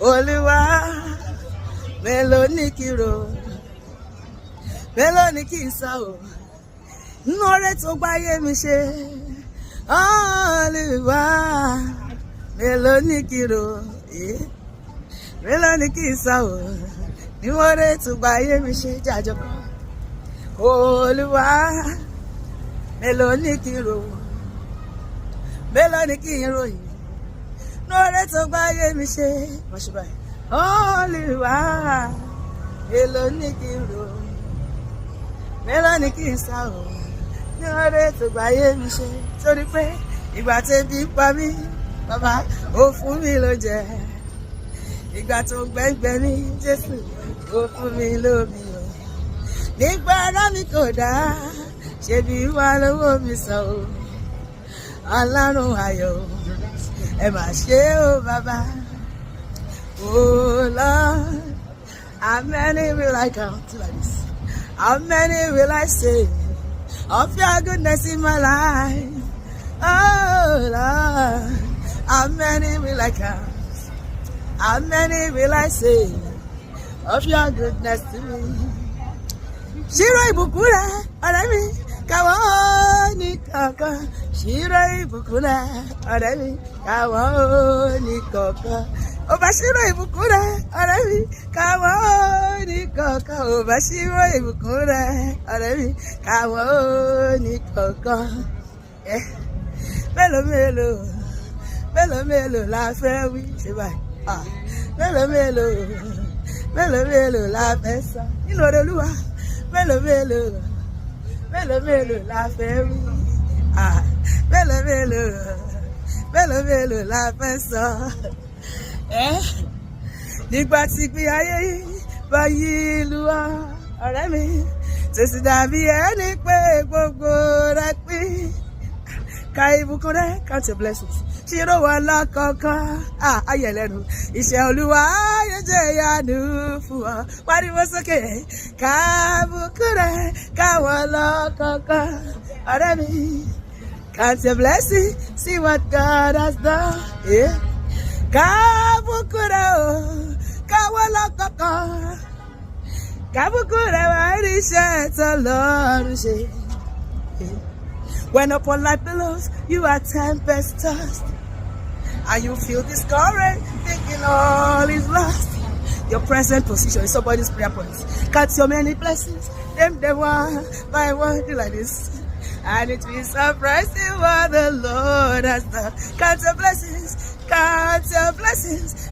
Olúwa, mélòó ni kí n rò, mélòó ni kí n sọ o, nínú oore tó gbáyé mi ṣe. Olúwa, mélòó ni kí n rò, mélòó ni kí n sọ o, nínú oore tó gbáyé mi ṣe. Jàjọ kan. Olúwa, mélòó ni kí n rò, mélòó ni kí n ròyìn, nínú oore tó gbáyé mi ṣe. Olúwa, mélòó ni kí n rò, mélòó ni kí n sọ o, ní oore tó gbáyé mi ṣe. Torí pé ìgbà tẹ́bí pa mí, bàbá ó fún mi lóúnjẹ. Ìgbà tó gbẹ́ngbẹ́ mi, Jésù ó fún mi lómi o. Nígbà ara mi kò dá, ṣebí wà lọ́wọ́ mi sàn o. Ọlọ́run ayọ̀, ẹ mà ṣe o bàbá. Oh Lord, how many will I count like this? How many will I say of your goodness in my life? Oh Lord, how many will I count? How many will I say of your goodness to me? Ṣírò ìbùkún rẹ̀, ọ̀rẹ́ mi, káwọn ní kankan. Ṣírò ìbùkún rẹ̀, ọ̀rẹ́ mi, káwọn ní kankan. Ó bá ṣírò ìbùkún rẹ̀, ọ̀rẹ́ mi, káwọn ní kankan. Ó bá ṣírò ìbùkún rẹ̀, ọ̀rẹ́ mi, káwọn ní kankan. Mélòó mélòó, mélòó mélòó la fẹ́ wí ṣe báyìí. Mélòó mélòó, mélòó mélòó la fẹ́ sọ nínú oore Olúwa. Mélòó mélòó, mélòó mélòó la fẹ́ wí. Mélòó mélòó, mélòó mélòó la fẹ́ sọ. Nígbà tí gbé ayé yìí bá yí ìlú wa, ọ̀rẹ́ mi, tó sì dàbí ẹni pé gbogbo rẹ̀ pín. Ka ìbùkún rẹ̀, count your blessings. Ṣírò wà lọ́kọ̀ọ̀kan, ayẹ̀ lẹ́nu. Iṣẹ́ Olúwa yóò jẹ́ ìyanu fún ọ. Pariwo sókè, ka ìbùkún rẹ̀, káwọn lọ́kọ̀ọ̀kan. Ọ̀rẹ́ mi, count your blessings, see what God has done. Ka ìbùkún rẹ̀ o, káwọn lọ́kọ̀ọ̀kan. Ka ìbùkún rẹ̀ wá rí iṣẹ́ tó lọ́rùn ṣe. When upon life billows, you are tempest-tossed, and you feel discouraged, thinking all is lost. Your present position is somebody's prayer point. Count your many blessings, them one by one, do like this. And it will surprise you what the Lord has done. Count your blessings, count your blessings.